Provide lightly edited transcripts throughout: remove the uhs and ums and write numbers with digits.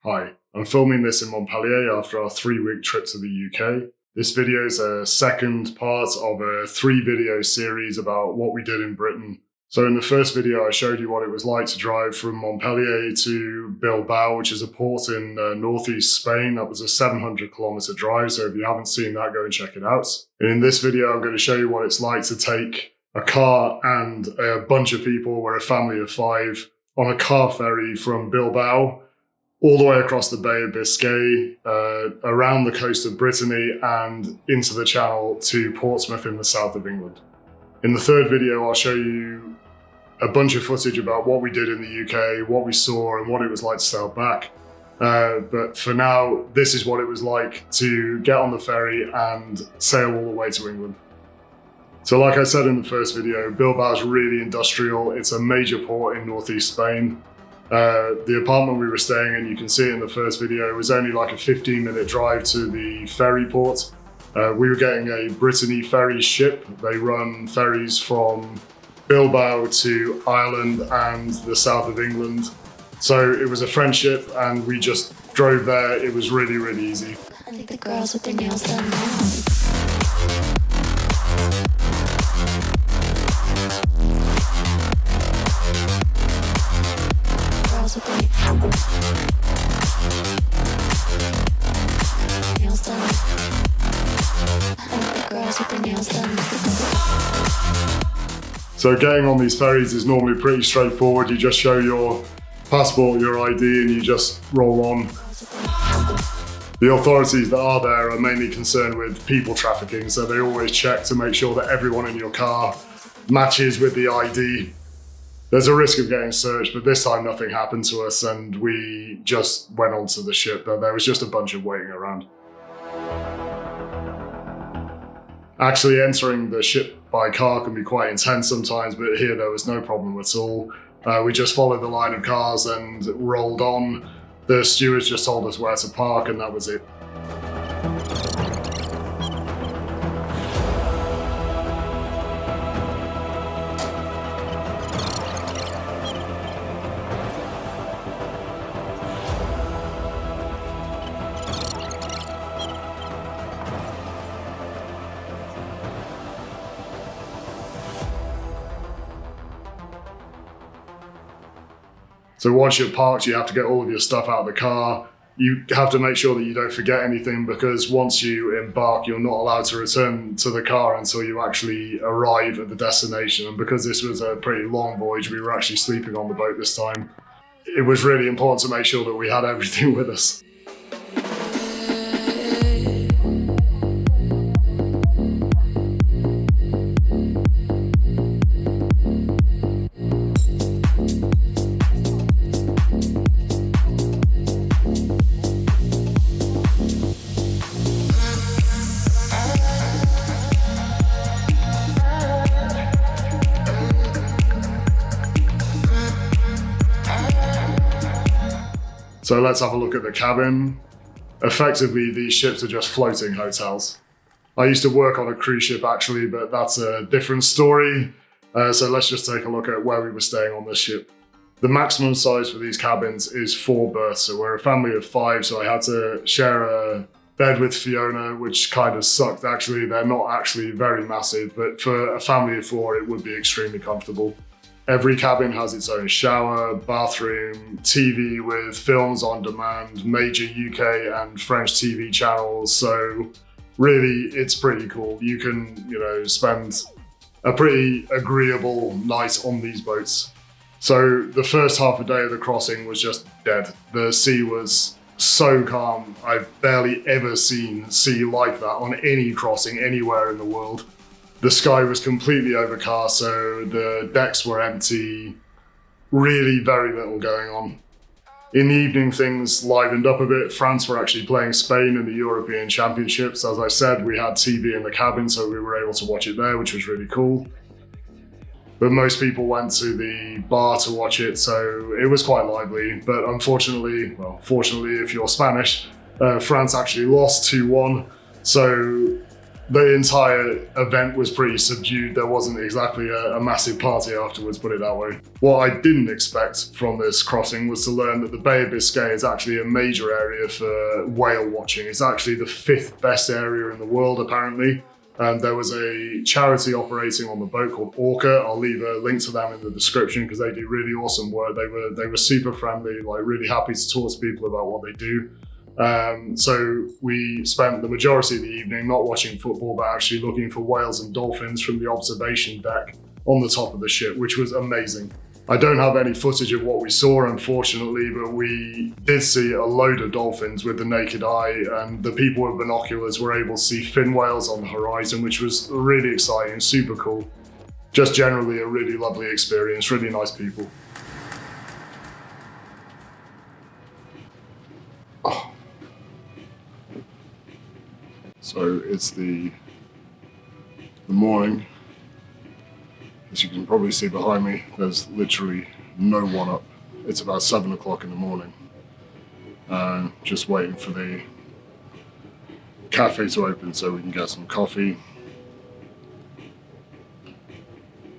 Hi, I'm filming this in Montpellier after our 3-week trip to the UK. This video is a second part of a 3-video series about what we did in Britain. So in the first video, I showed you what it was like to drive from Montpellier to Bilbao, which is a port in northeast Spain. That was a 700-kilometer drive, so if you haven't seen that, go and check it out. And in this video, I'm going to show you what it's like to take a car and a bunch of people, we're a family of 5, on a car ferry from Bilbao all the way across the Bay of Biscay, around the coast of Brittany and into the Channel to Portsmouth in the south of England. In the third video, I'll show you a bunch of footage about what we did in the UK, what we saw and what it was like to sail back. But for now, this is what it was like to get on the ferry and sail all the way to England. So like I said in the first video, Bilbao is really industrial. It's a major port in northeast Spain. The apartment we were staying in, you can see it in the first video, it was only like a 15-minute drive to the ferry port. We were getting a Brittany Ferries ship. They run ferries from Bilbao to Ireland and the south of England. So it was a French ship and we just drove there. It was really, really easy. I think the girls with their nails done now. So getting on these ferries is normally pretty straightforward. You just show your passport, your ID, and you just roll on. The authorities that are there are mainly concerned with people trafficking, so they always check to make sure that everyone in your car matches with the ID. There's a risk of getting searched, but this time nothing happened to us and we just went onto the ship. There was just a bunch of waiting around. Actually entering the ship by car can be quite intense sometimes, but here there was no problem at all. We just followed the line of cars and rolled on. The stewards just told us where to park and that was it. So once you're parked, you have to get all of your stuff out of the car. You have to make sure that you don't forget anything because once you embark, you're not allowed to return to the car until you actually arrive at the destination. And because this was a pretty long voyage, we were actually sleeping on the boat this time. It was really important to make sure that we had everything with us. So let's have a look at the cabin. Effectively, these ships are just floating hotels. I used to work on a cruise ship actually, but that's a different story. So let's just take a look at where we were staying on this ship. The maximum size for these cabins is 4 berths. So we're a family of 5, so I had to share a bed with Fiona, which kind of sucked actually. They're not actually very massive, but for a family of 4, it would be extremely comfortable. Every cabin has its own shower, bathroom, TV with films on demand, major UK and French TV channels. So really, it's pretty cool. You can, spend a pretty agreeable night on these boats. So the first half a day of the crossing was just dead. The sea was so calm. I've barely ever seen sea like that on any crossing anywhere in the world. The sky was completely overcast, so the decks were empty, really very little going on. In the evening, things livened up a bit. France were actually playing Spain in the European Championships. As I said, we had TV in the cabin, so we were able to watch it there, which was really cool. But most people went to the bar to watch it, so it was quite lively. But unfortunately, fortunately if you're Spanish, France actually lost 2-1. So The entire event was pretty subdued. There wasn't exactly a massive party afterwards, put it that way. What I didn't expect from this crossing was to learn that the Bay of Biscay is actually a major area for whale watching. It's actually the 5th best area in the world, apparently. There was a charity operating on the boat called Orca. I'll leave a link to them in the description because they do really awesome work. They were super friendly, like really happy to talk to people about what they do. So we spent the majority of the evening not watching football, but actually looking for whales and dolphins from the observation deck on the top of the ship, which was amazing. I don't have any footage of what we saw, unfortunately, but we did see a load of dolphins with the naked eye, and the people with binoculars were able to see fin whales on the horizon, which was really exciting, super cool. Just generally a really lovely experience, really nice people. So it's the morning. As you can probably see behind me, there's literally no one up. It's about 7 o'clock in the morning. Just waiting for the cafe to open so we can get some coffee.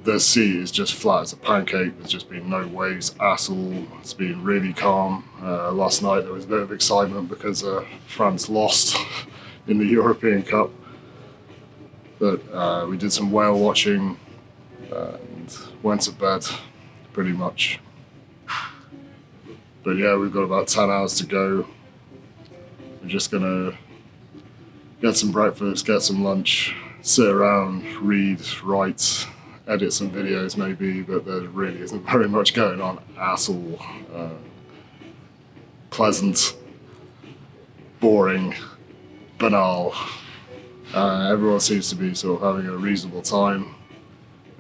The sea is just flat as a pancake. There's just been no waves at all. It's been really calm. Last night there was a bit of excitement because France lost in the European Cup. But we did some whale watching and went to bed pretty much. But yeah, we've got about 10 hours to go. We're just gonna get some breakfast, get some lunch, sit around, read, write, edit some videos maybe, but there really isn't very much going on at all. Pleasant, boring, banal. Everyone seems to be sort of having a reasonable time.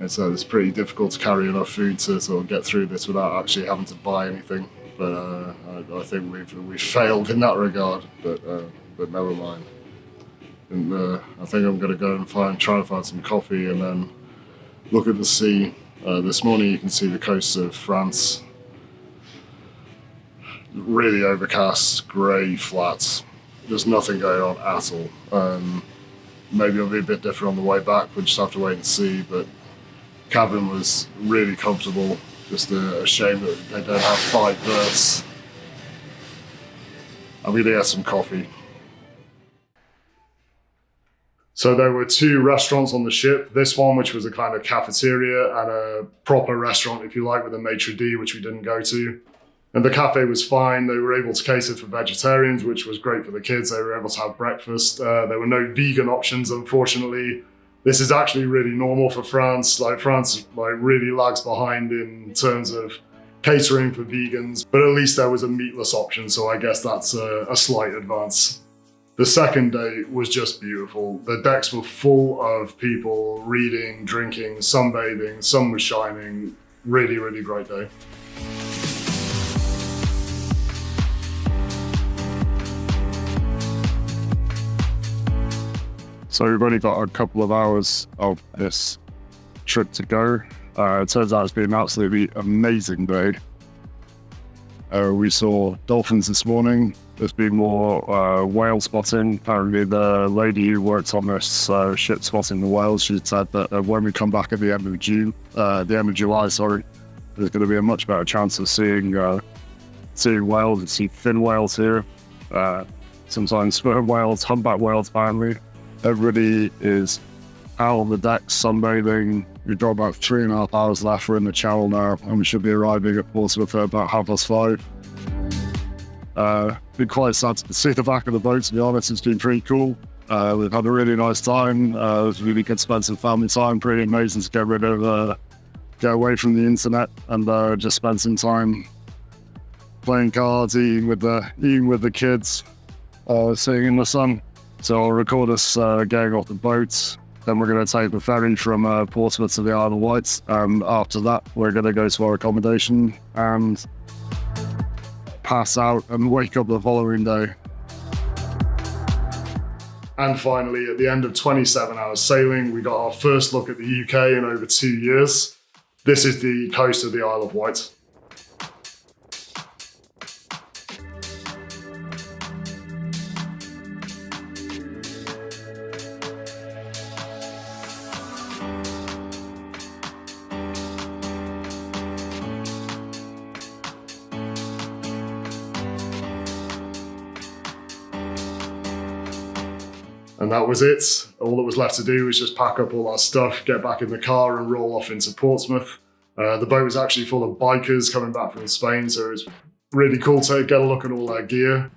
And so it's pretty difficult to carry enough food to sort of get through this without actually having to buy anything. But I think we've failed in that regard. But never mind. And I think I'm going to go and try and find some coffee and then look at the sea. This morning you can see the coast of France. Really overcast, grey, flat. There's nothing going on at all. Maybe it'll be a bit different on the way back. We'll just have to wait and see. But cabin was really comfortable. Just a shame that they don't have 5 berths. I'm going to get some coffee. So there were 2 restaurants on the ship. This one, which was a kind of cafeteria, and a proper restaurant, if you like, with a maitre d', which we didn't go to. And the cafe was fine. They were able to cater for vegetarians, which was great for the kids. They were able to have breakfast. There were no vegan options, unfortunately. This is actually really normal for France. France really lags behind in terms of catering for vegans, but at least there was a meatless option, so I guess that's a slight advance. The second day was just beautiful. The decks were full of people reading, drinking, sunbathing, sun was shining. Really, really great day. So we've only got a couple of hours of this trip to go. It turns out it's been an absolutely amazing day. We saw dolphins this morning. There's been more whale spotting. Apparently the lady who works on this ship spotting the whales, she said that when we come back at the end of July, there's going to be a much better chance of seeing whales and see fin whales here. Sometimes sperm whales, humpback whales apparently. Everybody is out on the deck sunbathing. We've got about 3.5 hours left. We're in the channel now, and we should be arriving at Portsmouth at about 5:30. Been quite sad to see the back of the boat, to be honest. It's been pretty cool. We've had a really nice time. Really good to spend some family time. Pretty amazing to get away from the internet and just spend some time playing cards, eating with the kids, sitting in the sun. So I'll record us getting off the boat. Then we're going to take the ferry from Portsmouth to the Isle of Wight. After that, we're going to go to our accommodation and pass out and wake up the following day. And finally, at the end of 27 hours sailing, we got our first look at the UK in over 2 years. This is the coast of the Isle of Wight. And that was it. All that was left to do was just pack up all our stuff, get back in the car and roll off into Portsmouth. The boat was actually full of bikers coming back from Spain, so it was really cool to get a look at all their gear.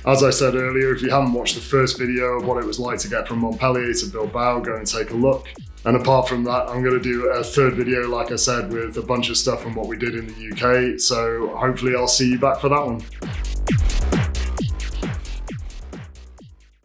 As I said earlier, if you haven't watched the first video of what it was like to get from Montpellier to Bilbao, go and take a look. And apart from that, I'm going to do a third video, like I said, with a bunch of stuff from what we did in the UK. So hopefully I'll see you back for that one.